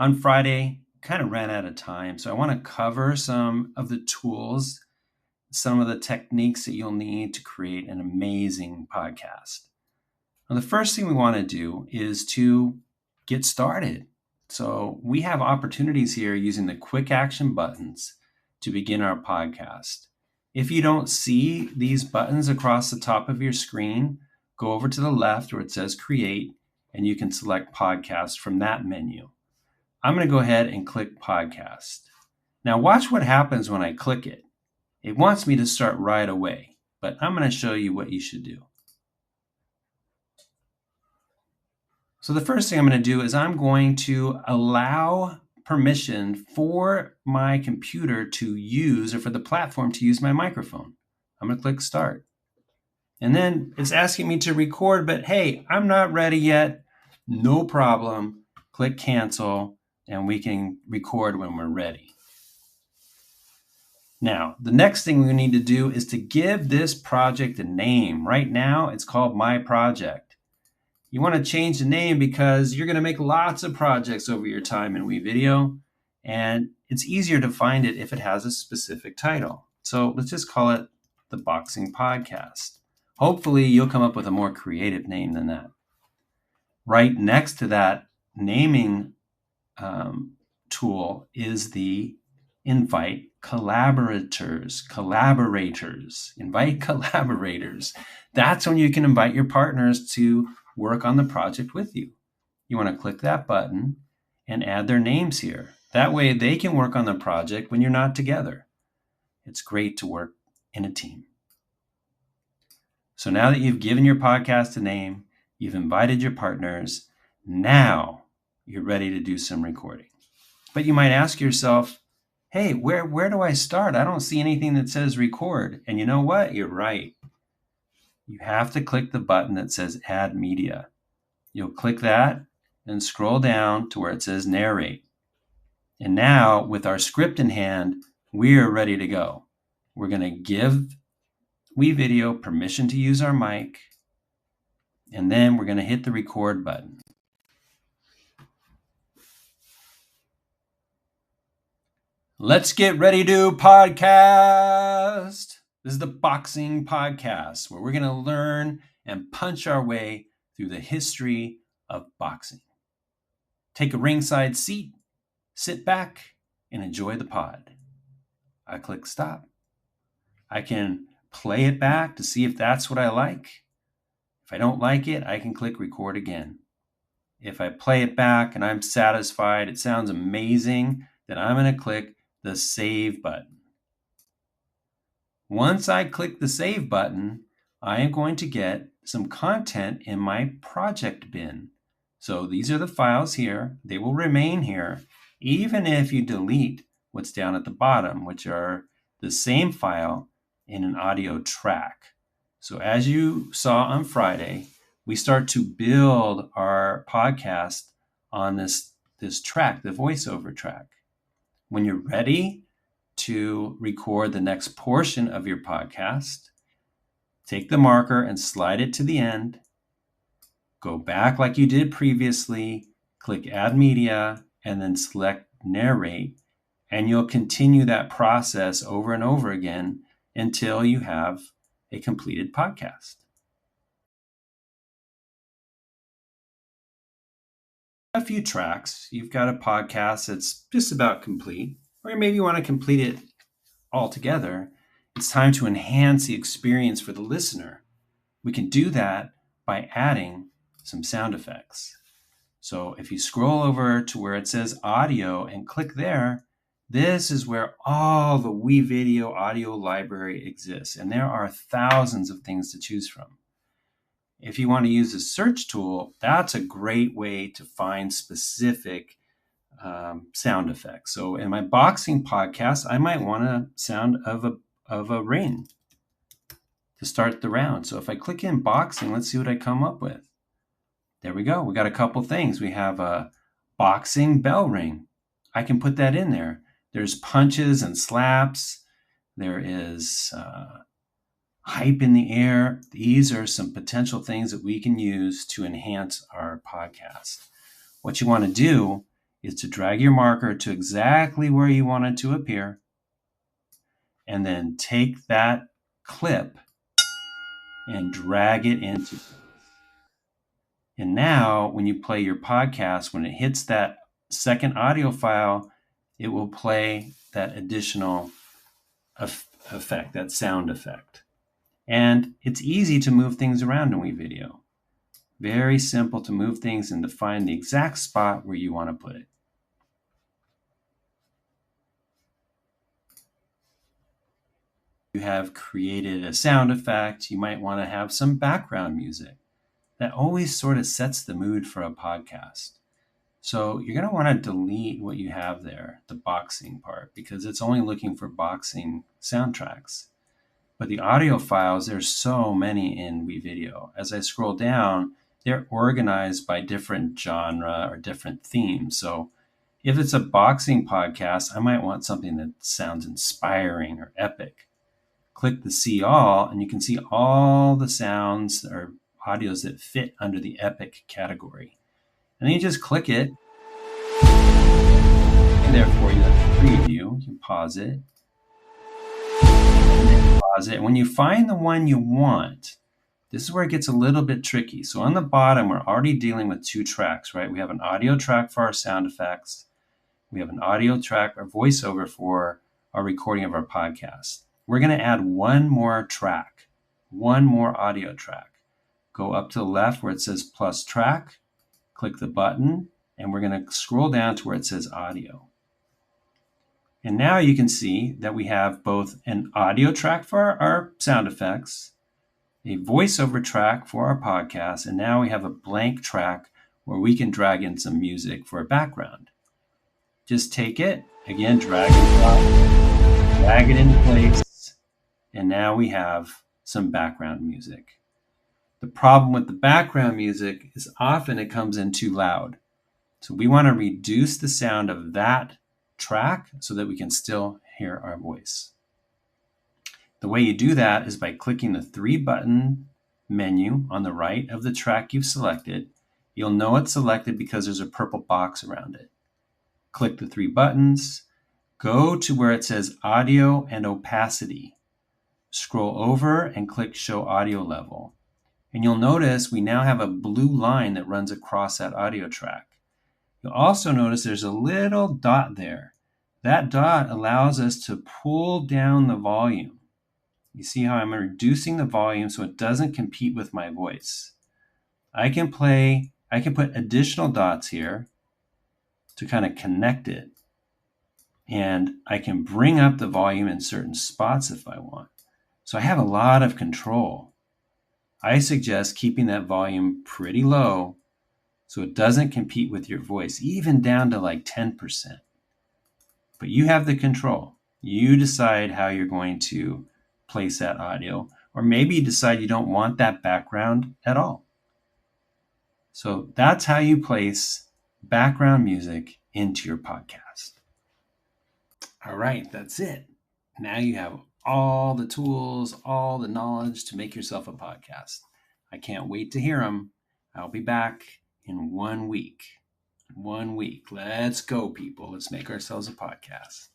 On Friday, kind of ran out of time, so I want to cover some of the tools, some of the techniques that you'll need to create an amazing podcast. Now, the first thing we want to do is to get started. So we have opportunities here using the quick action buttons to begin our podcast. If you don't see these buttons across the top of your screen, go over to the left where it says create, and you can select podcast from that menu. I'm going to go ahead and click podcast. Now watch what happens when I click it. It wants me to start right away, but I'm going to show you what you should do. So the first thing I'm going to do is I'm going to allow permission for my computer to use, or for the platform to use, my microphone. I'm going to click start. And then it's asking me to record, but hey, I'm not ready yet. No problem. Click cancel, and we can record when we're ready. Now, the next thing we need to do is to give this project a name. Right now, it's called My Project. You want to change the name because you're going to make lots of projects over your time in WeVideo, and it's easier to find it if it has a specific title. So let's just call it the Boxing Podcast. Hopefully, you'll come up with a more creative name than that. Right next to that naming tool is the invite collaborators. Invite collaborators. That's when you can invite your partners to work on the project with you. You want to click that button and add their names here. That way they can work on the project when you're not together. It's great to work in a team. So now that you've given your podcast a name, you've invited your partners, now you're ready to do some recording. But you might ask yourself, hey, where do I start? I don't see anything that says record. And you know what? You're right. You have to click the button that says add media. You'll click that and scroll down to where it says narrate. And now with our script in hand, we are ready to go. We're going to give WeVideo permission to use our mic, and then we're going to hit the record button. Let's get ready to podcast. This is the Boxing Podcast, where we're going to learn and punch our way through the history of boxing. Take a ringside seat, sit back, and enjoy the pod. I click stop. I can play it back to see if that's what I like. If I don't like it, I can click record again. If I play it back and I'm satisfied, it sounds amazing, then I'm going to click the save button. Once I click the save button, I am going to get some content in my project bin. So these are the files here. They will remain here, even if you delete what's down at the bottom, which are the same file in an audio track. So as you saw on Friday, we start to build our podcast on this track, the voiceover track. When you're ready to record the next portion of your podcast, take the marker and slide it to the end. Go back like you did previously, click Add Media, and then select Narrate, and you'll continue that process over and over again until you have a completed podcast. A few tracks, you've got a podcast that's just about complete, or maybe you want to complete it altogether. It's time to enhance the experience for the listener. We can do that by adding some sound effects. So if you scroll over to where it says audio and click there, this is where all the WeVideo audio library exists, and there are thousands of things to choose from. If you want to use a search tool, that's a great way to find specific sound effects. So in my boxing podcast, I might want a sound of a ring to start the round. So if I click in boxing, let's see what I come up with. There we go. We got a couple things. We have a boxing bell ring. I can put that in there. There's punches and slaps. There is hype in the air. These are some potential things that we can use to enhance our podcast. What you want to do is to drag your marker to exactly where you want it to appear, and then take that clip and drag it into. And now when you play your podcast, when it hits that second audio file, it will play that additional effect, that sound effect. And it's easy to move things around in WeVideo. Very simple to move things and to find the exact spot where you want to put it. You have created a sound effect. You might want to have some background music. That always sort of sets the mood for a podcast. So you're going to want to delete what you have there, the boxing part, because it's only looking for boxing soundtracks. But the audio files, there's so many in WeVideo. As I scroll down, they're organized by different genre or different themes. So if it's a boxing podcast, I might want something that sounds inspiring or epic. Click the See All, and you can see all the sounds or audios that fit under the epic category. And then you just click it. And therefore, you have to preview. You can pause it. And then pause it. And when you find the one you want, this is where it gets a little bit tricky. So on the bottom, we're already dealing with two tracks, right? We have an audio track for our sound effects. We have an audio track or voiceover for our recording of our podcast. We're going to add one more track, one more audio track. Go up to the left where it says plus track, click the button, and we're going to scroll down to where it says audio. And now you can see that we have both an audio track for our sound effects, a voiceover track for our podcast, and now we have a blank track where we can drag in some music for a background. Just take it, again, drag and drop, drag it into place, and now we have some background music. The problem with the background music is often it comes in too loud. So we want to reduce the sound of that track so that we can still hear our voice. The way you do that is by clicking the 3-button menu on the right of the track you've selected. You'll know it's selected because there's a purple box around it. Click the 3 buttons, go to where it says audio and opacity. Scroll over and click show audio level. And you'll notice we now have a blue line that runs across that audio track. You'll also notice there's a little dot there. That dot allows us to pull down the volume. You see how I'm reducing the volume so it doesn't compete with my voice. I can put additional dots here to kind of connect it. And I can bring up the volume in certain spots if I want. So I have a lot of control. I suggest keeping that volume pretty low so it doesn't compete with your voice, even down to like 10%. But you have the control. You decide how you're going to place that audio, or maybe you decide you don't want that background at all. So that's how you place background music into your podcast. All right, that's it. Now you have all the tools, all the knowledge to make yourself a podcast. I can't wait to hear them. I'll be back in 1 week. 1 week. Let's go, people. Let's make ourselves a podcast.